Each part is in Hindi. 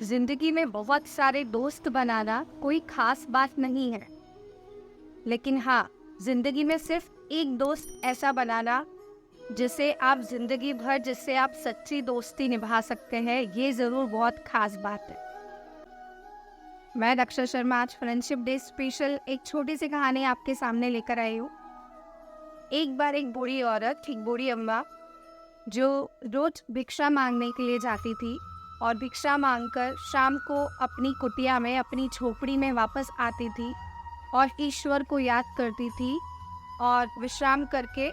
जिंदगी में बहुत सारे दोस्त बनाना कोई खास बात नहीं है, लेकिन हाँ, जिंदगी में सिर्फ एक दोस्त ऐसा बनाना जिसे आप जिंदगी भर जिससे आप सच्ची दोस्ती निभा सकते हैं, ये जरूर बहुत खास बात है। मैं रक्षा शर्मा आज फ्रेंडशिप डे स्पेशल एक छोटी सी कहानी आपके सामने लेकर आई हूँ। एक बार एक बूढ़ी औरत, एक बूढ़ी अम्मा, जो रोज भिक्षा मांगने के लिए जाती थी और भिक्षा मांगकर शाम को अपनी कुटिया में, अपनी झोपड़ी में वापस आती थी और ईश्वर को याद करती थी और विश्राम करके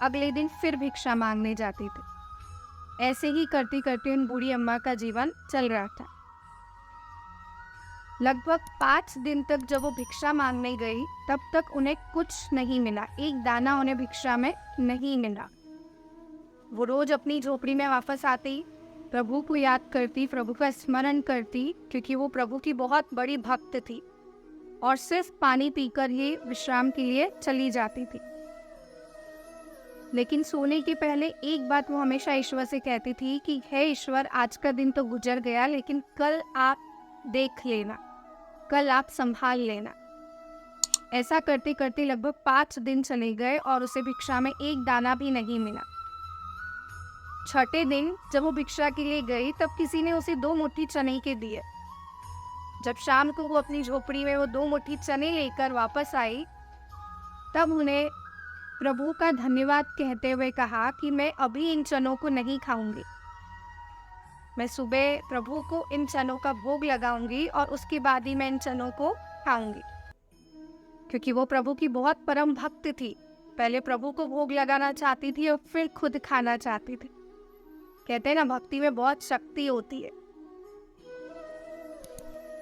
अगले दिन फिर भिक्षा मांगने जाती थी। ऐसे ही करती करती उन बूढ़ी अम्मा का जीवन चल रहा था। लगभग 5 दिन तक जब वो भिक्षा मांगने गई, तब तक उन्हें कुछ नहीं मिला, एक दाना उन्हें भिक्षा में नहीं मिला। वो रोज अपनी झोपड़ी में वापस आती, प्रभु को याद करती, प्रभु का स्मरण करती, क्योंकि वो प्रभु की बहुत बड़ी भक्त थी, और सिर्फ पानी पीकर ही विश्राम के लिए चली जाती थी। लेकिन सोने के पहले एक बात वो हमेशा ईश्वर से कहती थी कि हे ईश्वर, आज का दिन तो गुजर गया, लेकिन कल आप देख लेना, कल आप संभाल लेना। ऐसा करते करते लगभग 5 दिन चले गए और उसे भिक्षा में एक दाना भी नहीं मिला। छठे दिन जब वो भिक्षा के लिए गई, तब किसी ने उसे 2 मुट्ठी चने के दिए। जब शाम को वो अपनी झोपड़ी में वो 2 मुट्ठी चने लेकर वापस आई, तब उन्हें प्रभु का धन्यवाद कहते हुए कहा कि मैं अभी इन चनों को नहीं खाऊंगी, मैं सुबह प्रभु को इन चनों का भोग लगाऊंगी और उसके बाद ही मैं इन चनों को खाऊंगी। क्योंकि वो प्रभु की बहुत परम भक्त थी, पहले प्रभु को भोग लगाना चाहती थी और फिर खुद खाना चाहती थी। कहते हैं ना, भक्ति में बहुत शक्ति होती है।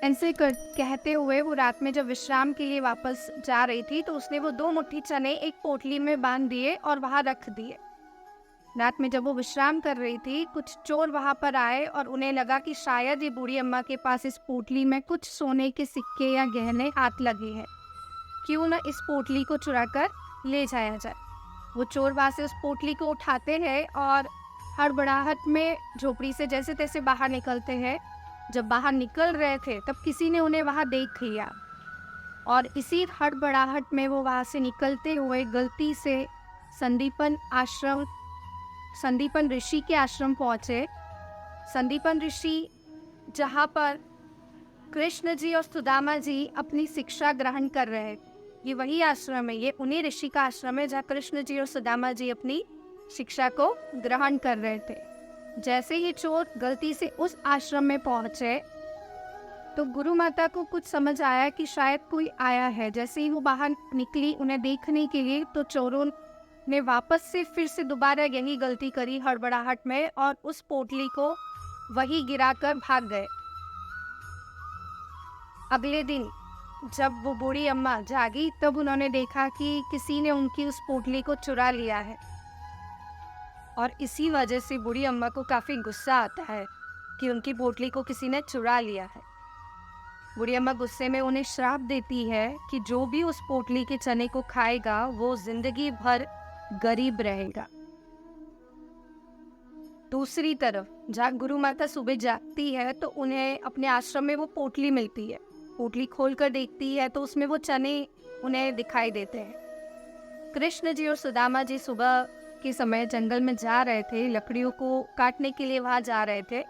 ऐसे कहते हुए वो रात में जब विश्राम के लिए वापस जा रही थी, तो उसने वो 2 मुट्ठी चने एक पोटली में बांध दिए और वहां रख दिए। रात में जब वो विश्राम कर रही थी, कुछ चोर वहां पर आए और उन्हें लगा कि शायद ये बूढ़ी अम्मा के पास इस पोटली में कुछ सोने के सिक्के या गहने हाथ लगे हैं, क्यों न इस पोटली को चुरा कर ले जाया जाए। वो चोर वहां से उस पोटली को उठाते हैं और हड़बड़ाहट में झोपड़ी से जैसे तैसे बाहर निकलते हैं। जब बाहर निकल रहे थे, तब किसी ने उन्हें वहां देख लिया और इसी हड़बड़ाहट में वो वहां से निकलते हुए गलती से संदीपन ऋषि के आश्रम पहुंचे। संदीपन ऋषि, जहां पर कृष्ण जी और सुदामा जी अपनी शिक्षा ग्रहण कर रहे हैं, ये वही आश्रम है, ये उन्हीं ऋषि का आश्रम है जहाँ कृष्ण जी और सुदामा जी अपनी शिक्षा को ग्रहण कर रहे थे। जैसे ही चोर गलती से उस आश्रम में पहुंचे, तो गुरु माता को कुछ समझ आया कि शायद कोई आया है। जैसे ही वो बाहर निकली उन्हें देखने के लिए, तो चोरों ने वापस से फिर से दोबारा यही गलती करी हड़बड़ाहट में और उस पोटली को वही गिराकर भाग गए। अगले दिन जब वो बूढ़ी अम्मा जागी, तब उन्होंने देखा कि किसी ने उनकी उस पोटली को चुरा लिया है, और इसी वजह से बूढ़ी अम्मा को काफ़ी गुस्सा आता है कि उनकी पोटली को किसी ने चुरा लिया है। बूढ़ी अम्मा गुस्से में उन्हें श्राप देती है कि जो भी उस पोटली के चने को खाएगा, वो जिंदगी भर गरीब रहेगा। दूसरी तरफ जहाँ गुरु माता सुबह जागती है, तो उन्हें अपने आश्रम में वो पोटली मिलती है। पोटली खोलकर देखती है तो उसमें वो चने उन्हें दिखाई देते हैं। कृष्ण जी और सुदामा जी सुबह के समय जंगल में जा रहे थे, लकड़ियों को काटने के लिए वहां जा रहे थे।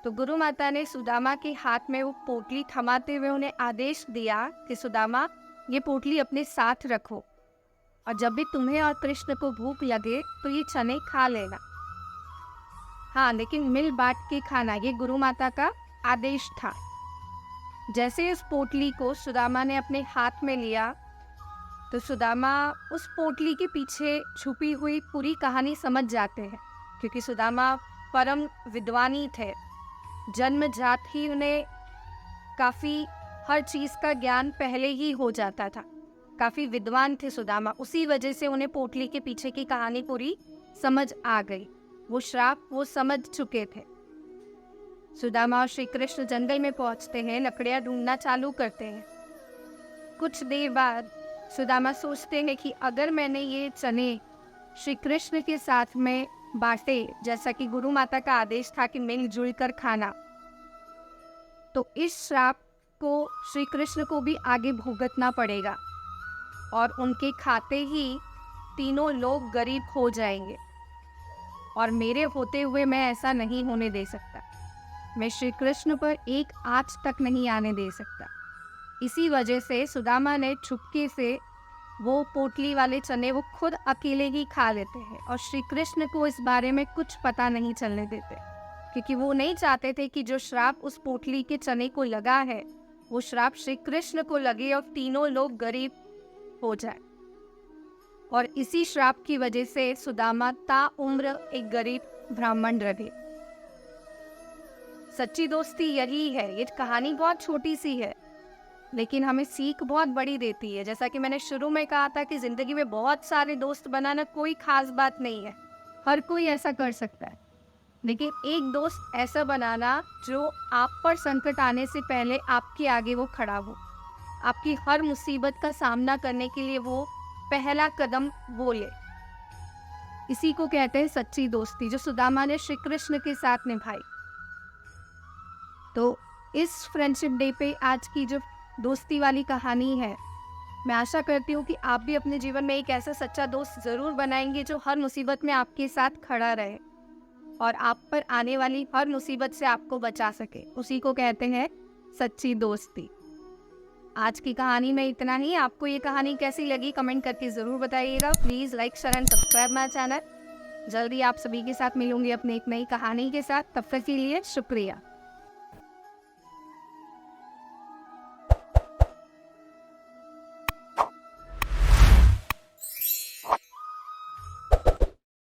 तो गुरु माता ने सुदामा के हाथ में वो पोटली थमाते हुए उन्हें आदेश दिया कि सुदामा, ये पोटली अपने साथ रखो, और जब भी तुम्हें और कृष्ण को भूख लगे तो ये चने खा लेना। हाँ, लेकिन मिल बांट के खाना, ये गुरु माता का आदेश था। जैसे उस पोटली को सुदामा ने अपने हाथ में लिया, तो सुदामा उस पोटली के पीछे छुपी हुई पूरी कहानी समझ जाते हैं, क्योंकि सुदामा परम विद्वानी थे। जन्मजात ही उन्हें काफ़ी हर चीज़ का ज्ञान पहले ही हो जाता था, काफ़ी विद्वान थे सुदामा। उसी वजह से उन्हें पोटली के पीछे की कहानी पूरी समझ आ गई, वो श्राप वो समझ चुके थे। सुदामा और श्री कृष्ण जंगल में पहुंचते हैं, लकड़ियां ढूंढना चालू करते हैं। कुछ देर बाद सुदामा सोचते हैं कि अगर मैंने ये चने श्री कृष्ण के साथ में बांटे, जैसा कि गुरु माता का आदेश था कि मिलजुल कर खाना, तो इस श्राप को श्री कृष्ण को भी आगे भुगतना पड़ेगा और उनके खाते ही तीनों लोग गरीब हो जाएंगे। और मेरे होते हुए मैं ऐसा नहीं होने दे सकता। मैं श्री कृष्ण पर एक आँच तक नहीं आने दे सकता। इसी वजह से सुदामा ने चुपके से वो पोटली वाले चने वो खुद अकेले ही खा लेते हैं और श्री कृष्ण को इस बारे में कुछ पता नहीं चलने देते, क्योंकि वो नहीं चाहते थे कि जो श्राप उस पोटली के चने को लगा है वो श्राप श्री कृष्ण को लगे और तीनों लोग गरीब हो जाए। और इसी श्राप की वजह से सुदामा ताउम्र एक गरीब ब्राह्मण रहे। सच्ची दोस्ती यही है। ये कहानी बहुत छोटी सी है लेकिन हमें सीख बहुत बड़ी देती है। जैसा कि मैंने शुरू में कहा था कि जिंदगी में बहुत सारे दोस्त बनाना कोई खास बात नहीं है, हर कोई ऐसा कर सकता है, लेकिन एक दोस्त ऐसा बनाना जो आप पर संकट आने से पहले आपके आगे वो खड़ा हो, आपकी हर मुसीबत का सामना करने के लिए वो पहला कदम वो ले। इसी को कहते हैं सच्ची दोस्ती, जो सुदामा ने श्री कृष्ण के साथ निभाई। तो इस फ्रेंडशिप डे पे आज की जो दोस्ती वाली कहानी है, मैं आशा करती हूँ कि आप भी अपने जीवन में एक ऐसा सच्चा दोस्त ज़रूर बनाएंगे जो हर मुसीबत में आपके साथ खड़ा रहे और आप पर आने वाली हर मुसीबत से आपको बचा सके। उसी को कहते हैं सच्ची दोस्ती। आज की कहानी में इतना ही। आपको ये कहानी कैसी लगी कमेंट करके ज़रूर बताइएगा। Please like share and subscribe my channel. जल्दी आप सभी के साथ मिलूंगी अपनी एक नई कहानी के साथ। तब तक के लिए शुक्रिया।